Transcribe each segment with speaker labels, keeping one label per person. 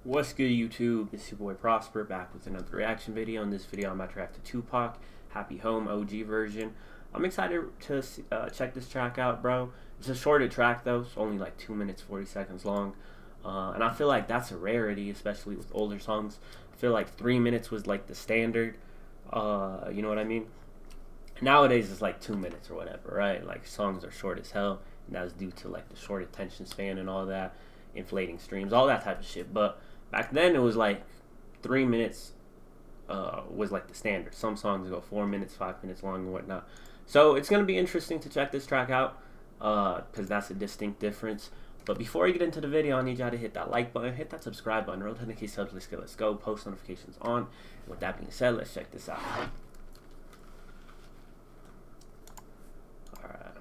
Speaker 1: What's good, YouTube? It's your boy Prosper back with another reaction video. In this video, I'm about to react to Tupac, Happy Home OG version. I'm excited to check this track out, bro. It's a shorter track though. It's only like 2 minutes 40 seconds long, and I feel like that's a rarity, especially with older songs. I feel like 3 minutes was like the standard. You know what I mean? Nowadays it's like 2 minutes or whatever, right? Like songs are short as hell, and that's due to like the short attention span and all that, inflating streams, all that type of shit. But back then it was like 3 minutes was like the standard. Some songs go 4 minutes, 5 minutes long and whatnot. So it's gonna be interesting to check this track out because that's a distinct difference. But before you get into the video, I need y'all to hit that like button, hit that subscribe button, roll 10K subs, let's go, post notifications on. And with that being said, let's check this out.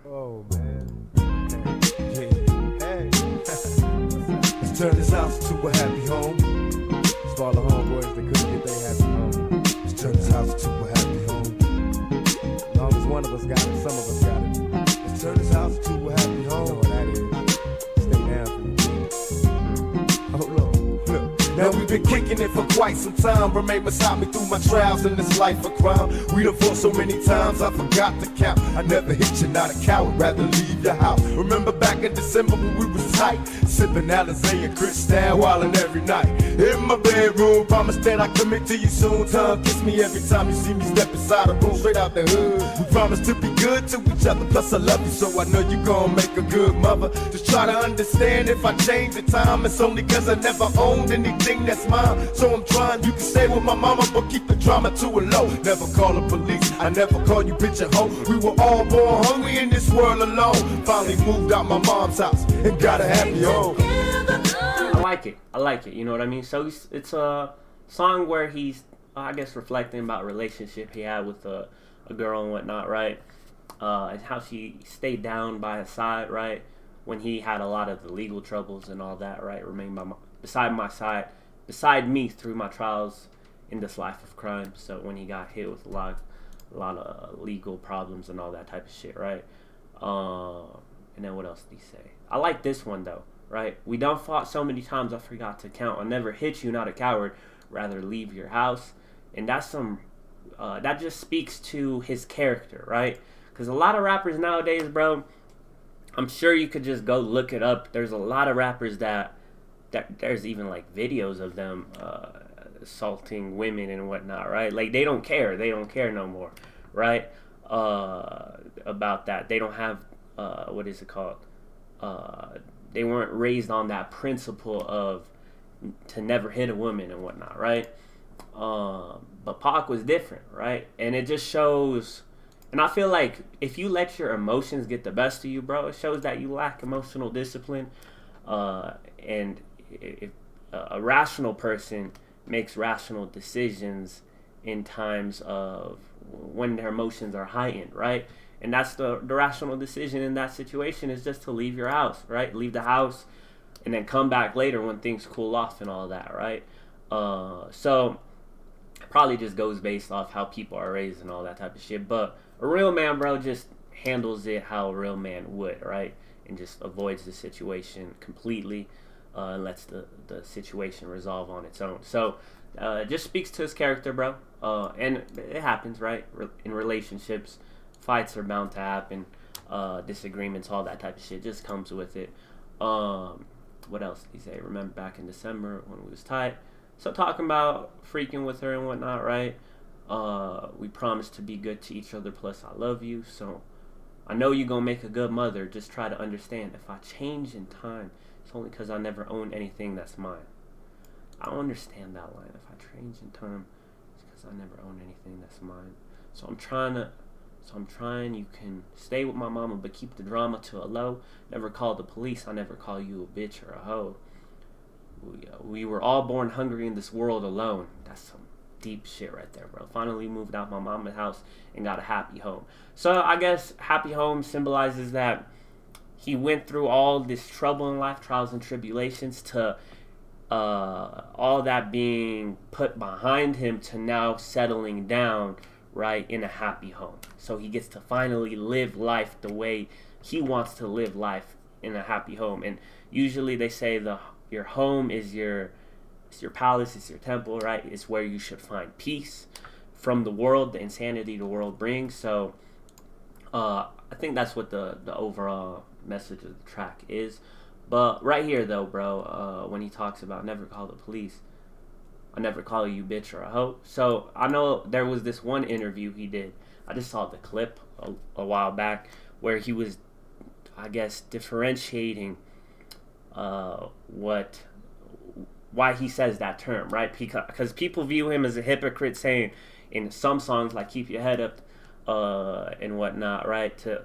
Speaker 2: Oh man. Hey. Let's turn this house into a happy home. It's for all the homeboys that couldn't get their happy home. Let's turn this house into a happy home. As long as one of us got it, some of us got it. Let's turn this house into a happy home. You know what that is. Stay down for you. Oh Lord. Now we've been kicking it for quite some time. Remain beside me through my trials in this life of crime. We done fought so many times I forgot to count. I never hit you, not a coward, rather leave your house. Remember back in December when we was tight, sipping Alizé and Cristal, wildin' every night. In my bedroom, promise that I commit to you soon. Time kiss me every time you see me step inside a room, straight out the hood. We promise to be good to each other, plus I love you, so I know you gon' make a good mother. Just try to understand if I change the time, it's only cause I never owned anything that's mine. So I'm trying, you can stay with my mama, but keep the drama to a low. Never call the police, I never call you bitch at home. We were all born hungry in this world alone. Finally moved out my mom's house and got a happy home.
Speaker 1: I like it, you know what I mean? So it's a song where he's, I guess, reflecting about a relationship he had with a girl and whatnot, right? And how she stayed down by his side, right? When he had a lot of the legal troubles and all that, right? Remained beside me through my trials in this life of crime. So when he got hit with a lot of legal problems and all that type of shit, right? And then what else did he say? I like this one though, right? We done fought so many times I forgot to count. I never hit you, not a coward, rather leave your house. And that's some that just speaks to his character, right? Because a lot of rappers nowadays, bro, I'm sure you could just go look it up. There's a lot of rappers that there's even like videos of them assaulting women and whatnot, right? Like they don't care no more, right? About that. They don't have what is it called? They weren't raised on that principle of to never hit a woman and whatnot, right? But Pac was different, right? And it just shows, and I feel like if you let your emotions get the best of you, bro, it shows that you lack emotional discipline. And if a rational person makes rational decisions in times of when their emotions are heightened, right? And that's the rational decision in that situation is just to leave your house, right? Leave the house and then come back later when things cool off and all that, right? So it probably just goes based off how people are raised and all that type of shit. But a real man, bro, just handles it how a real man would, right? And just avoids the situation completely and lets the situation resolve on its own. So it just speaks to his character, bro. And it happens, right? In relationships, fights are bound to happen, disagreements, all that type of shit just comes with it. What else did he say? Remember back in December when we was tight. So talking about freaking with her and whatnot, right? We promised to be good to each other, plus I love you. So I know you're going to make a good mother. Just try to understand. If I change in time, it's only because I never owned anything that's mine. I don't understand that line. If I change in time, it's because I never owned anything that's mine. So I'm trying, you can stay with my mama, but keep the drama to a low. Never call the police. I never call you a bitch or a hoe. We were all born hungry in this world alone. That's some deep shit right there, bro. Finally moved out my mama's house and got a happy home. So I guess happy home symbolizes that he went through all this trouble in life, trials and tribulations, to all that being put behind him to now settling down, right, in a happy home. So he gets to finally live life the way he wants to live life in a happy home. And usually they say your home is your It's your palace, it's your temple, right? It's where you should find peace from the world, the insanity the world brings. So I think that's what the overall message of the track is. But right here, though, bro, when he talks about never call the police, I never call you bitch or a hoe. So I know there was this one interview he did. I just saw the clip a while back where he was, I guess, differentiating why he says that term, right? Because people view him as a hypocrite, saying in some songs like "Keep Your Head Up" and whatnot, right? To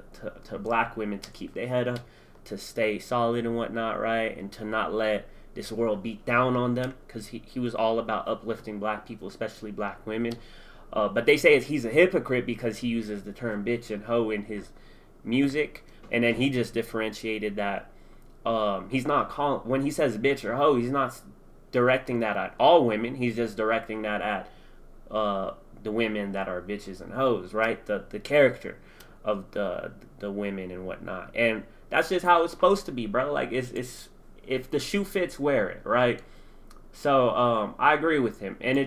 Speaker 1: black women to keep their head up, to stay solid and whatnot, right? And to not let this world beat down on them, because he was all about uplifting black people, especially black women. But they say he's a hypocrite because he uses the term bitch and hoe in his music, and then he just differentiated that he's not calling, when he says bitch or hoe, he's not directing that at all women. He's just directing that at the women that are bitches and hoes, right? The character of the women and whatnot, and that's just how it's supposed to be, bro. Like it's if the shoe fits, wear it, right? So I agree with him, and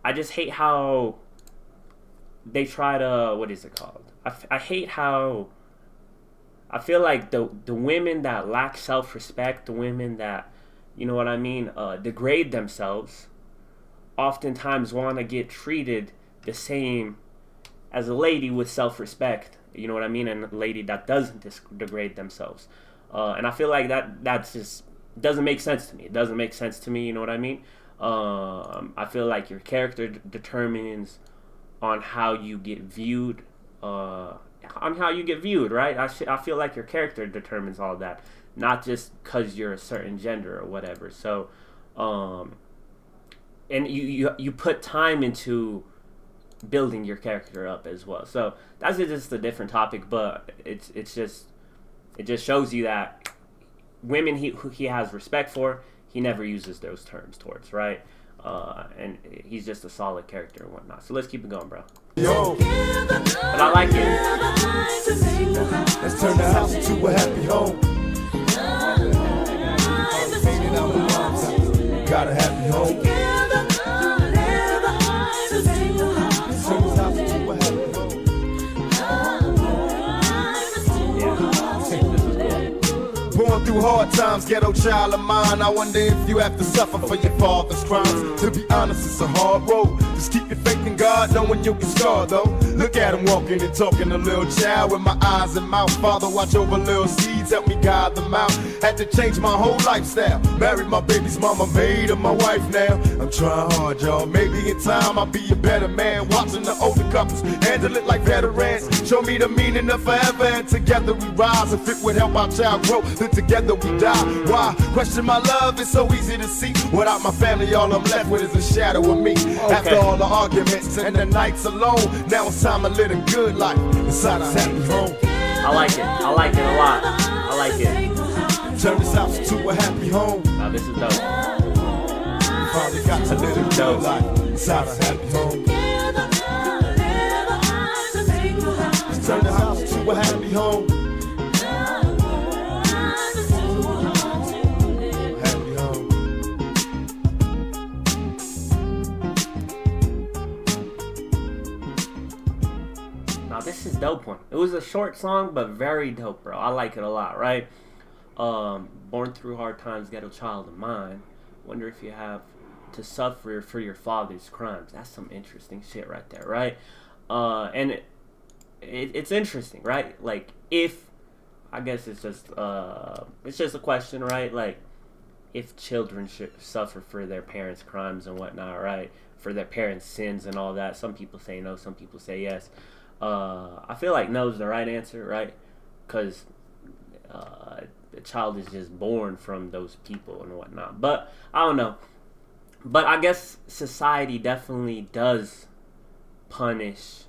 Speaker 1: I just hate how they try to, what is it called? I hate how I feel like the women that lack self-respect, the women that, you know what I mean, degrade themselves, oftentimes want to get treated the same as a lady with self-respect, you know what I mean, and a lady that doesn't degrade themselves. And I feel like that's just doesn't make sense to me. It doesn't make sense to me, you know what I mean? I feel like your character determines on how you get viewed, right? I feel like your character determines all that, not just because you're a certain gender or whatever. So, and you put time into building your character up as well. So that's just a different topic, but it just shows you that women who he has respect for, he never uses those terms towards, right? And he's just a solid character and whatnot. So let's keep it going, bro.
Speaker 2: Yo.
Speaker 1: But I like it.
Speaker 2: Let's turn the house into a happy home. Got a happy home. Born through hard times, ghetto child of mine. I wonder if you have to suffer for your father's crimes. To be honest, it's a hard road. Just keep your faith in God, knowing you'll get scarred though. Look at him walking and talking, a little child with my eyes and mouth. Father, watch over little seeds, help me guide them out. Had to change my whole lifestyle. Married my baby's mama, made her my wife now. I'm trying hard, y'all. Maybe in time I'll be a better man. Watching the older couples handle it like veterans. Show me the meaning of forever, and together we rise. If it would help our child grow, then together we die. Why? Question my love, it's so easy to see. Without my family, all I'm left with is a shadow of me.
Speaker 1: Okay.
Speaker 2: After all the arguments and the nights alone, now it's time to live a good life inside a happy home.
Speaker 1: I like it. I like it a lot. I like it.
Speaker 2: Turn this house into a happy home.
Speaker 1: Now this is dope.
Speaker 2: Father got to live a good life inside a happy home. Turn the house into a happy home. Happy home.
Speaker 1: Now this is dope one. It was a short song, but very dope, bro. I like it a lot, right? Born through hard times, ghetto child of mine. Wonder if you have to suffer for your father's crimes. That's some interesting shit right there, right? And it's interesting, right? Like, if I guess it's just a question, right? Like, if children should suffer for their parents' crimes and whatnot, right? For their parents' sins and all that. Some people say no, some people say yes. I feel like no is the right answer, right? Because the child is just born from those people and whatnot. But I don't know. But I guess society definitely does punish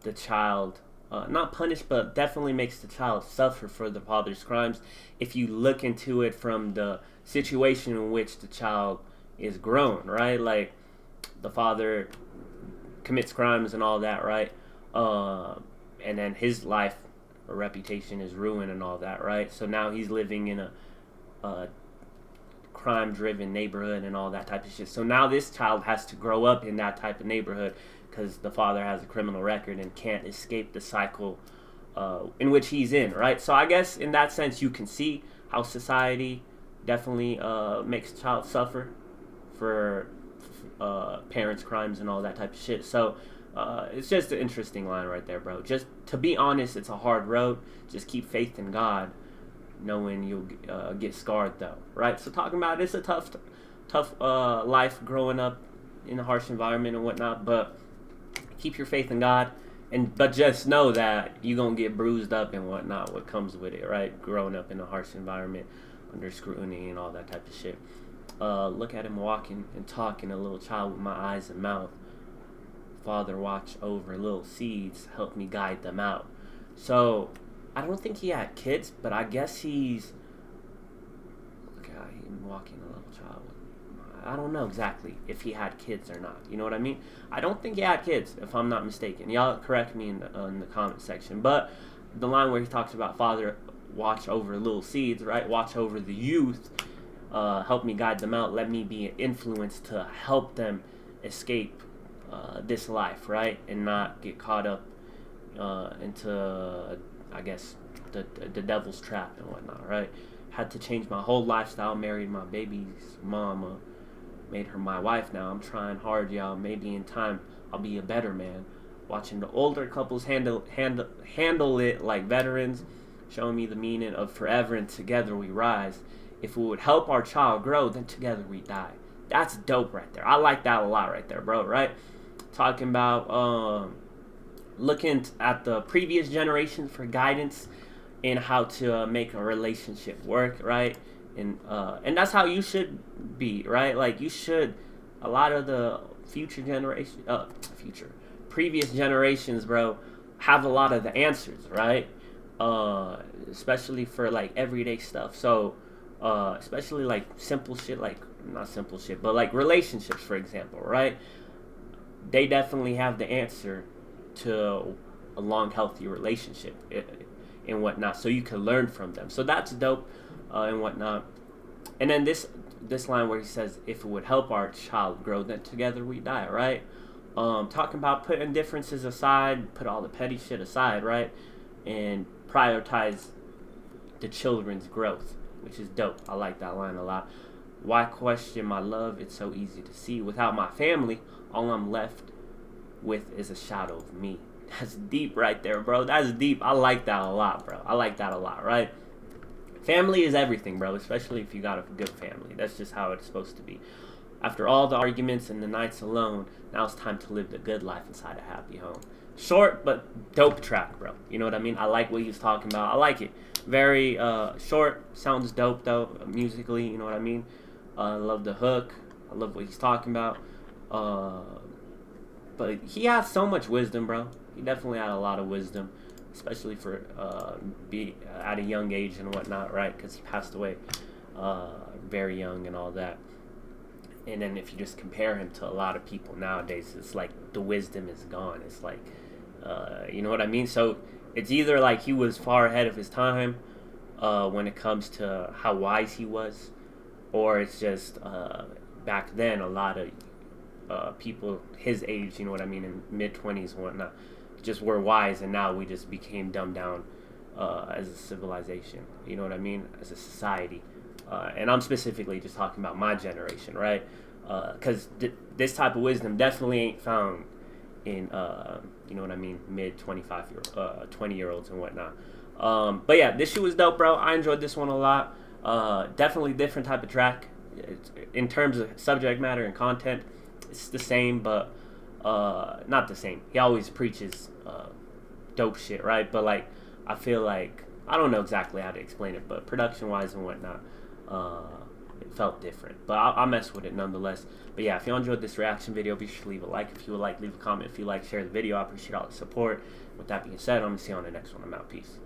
Speaker 1: the child. Not punish, but definitely makes the child suffer for the father's crimes if you look into it from the situation in which the child is grown, right? Like, the father commits crimes and all that, right? And then his life or reputation is ruined and all that, right? So now he's living in a crime-driven neighborhood and all that type of shit. So now this child has to grow up in that type of neighborhood because the father has a criminal record and can't escape the cycle in which he's in, right? So I guess in that sense you can see how society definitely makes a child suffer for parents' crimes and all that type of shit. So it's just an interesting line right there, bro. Just to be honest, it's a hard road. Just keep faith in God, knowing you'll get scarred though, right? So talking about it's a tough life growing up in a harsh environment and whatnot, but keep your faith in God, but just know that you're gonna get bruised up and whatnot. What comes with it, right? Growing up in a harsh environment, under scrutiny and all that type of shit. Look at him walking and talking, a little child with my eyes and mouth. Father, watch over little seeds, help me guide them out. So I don't think he had kids, but I guess he's look at him walking a little child. I don't know exactly if he had kids or not. You know what I mean? I don't think he had kids, if I'm not mistaken. Y'all correct me in the comment section. But the line where he talks about Father, watch over little seeds, right? Watch over the youth. Help me guide them out. Let me be an influence to help them escape this life, right? And not get caught up into, I guess, the devil's trap and whatnot, right? Had to change my whole lifestyle. Married my baby's mama. Made her my wife now. I'm trying hard, y'all. Maybe in time I'll be a better man. Watching the older couples handle it like veterans. Showing me the meaning of forever and together we rise. If we would help our child grow, then together we die. That's dope right there. I like that a lot right there, bro, right? Talking about looking at the previous generation for guidance in how to make a relationship work, right? And that's how you should be, right? Like you should, a lot of the previous generations, bro, have a lot of the answers, right? Especially for like everyday stuff. So, especially like simple shit, like not simple shit, but like relationships, for example, right? They definitely have the answer to a long, healthy relationship and whatnot. So you can learn from them. So that's dope and whatnot. And then this line where he says, "If it would help our child grow, then together we die," right? Talking about putting differences aside, put all the petty shit aside, right? And prioritize the children's growth, which is dope. I like that line a lot. Why question my love? It's so easy to see. Without my family, all I'm left with is a shadow of me. That's deep right there, bro. That's deep. I like that a lot, bro. I like that a lot, right? Family is everything, bro, especially if you got a good family. That's just how it's supposed to be. After all the arguments and the nights alone, now it's time to live the good life inside a happy home. Short, but dope track, bro. You know what I mean? I like what he was talking about. I like it. Very short. Sounds dope, though, musically. You know what I mean? I love the hook. I love what he's talking about. But he has so much wisdom, bro. He definitely had a lot of wisdom, especially for be at a young age and whatnot, right? Because he passed away very young and all that. And then if you just compare him to a lot of people nowadays, it's like the wisdom is gone. It's like, you know what I mean? So it's either like he was far ahead of his time when it comes to how wise he was, or it's just back then a lot of people his age, you know what I mean, in mid-20s and whatnot, just were wise, and now we just became dumbed down as a civilization, you know what I mean, as a society. And I'm specifically just talking about my generation, right? Because this type of wisdom definitely ain't found in, you know what I mean, mid-25 20-year-olds and whatnot. But yeah, this shit was dope, bro. I enjoyed this one a lot. Definitely different type of track. In terms of subject matter and content, it's the same, but not the same. He always preaches dope shit, right? But like, I feel like, I don't know exactly how to explain it, but production-wise and whatnot, it felt different. But I'll mess with it nonetheless. But yeah, if you enjoyed this reaction video, be sure to leave a like. If you would like, leave a comment. If you like, share the video. I appreciate all the support. With that being said, I'm going to see you on the next one. I'm out. Peace.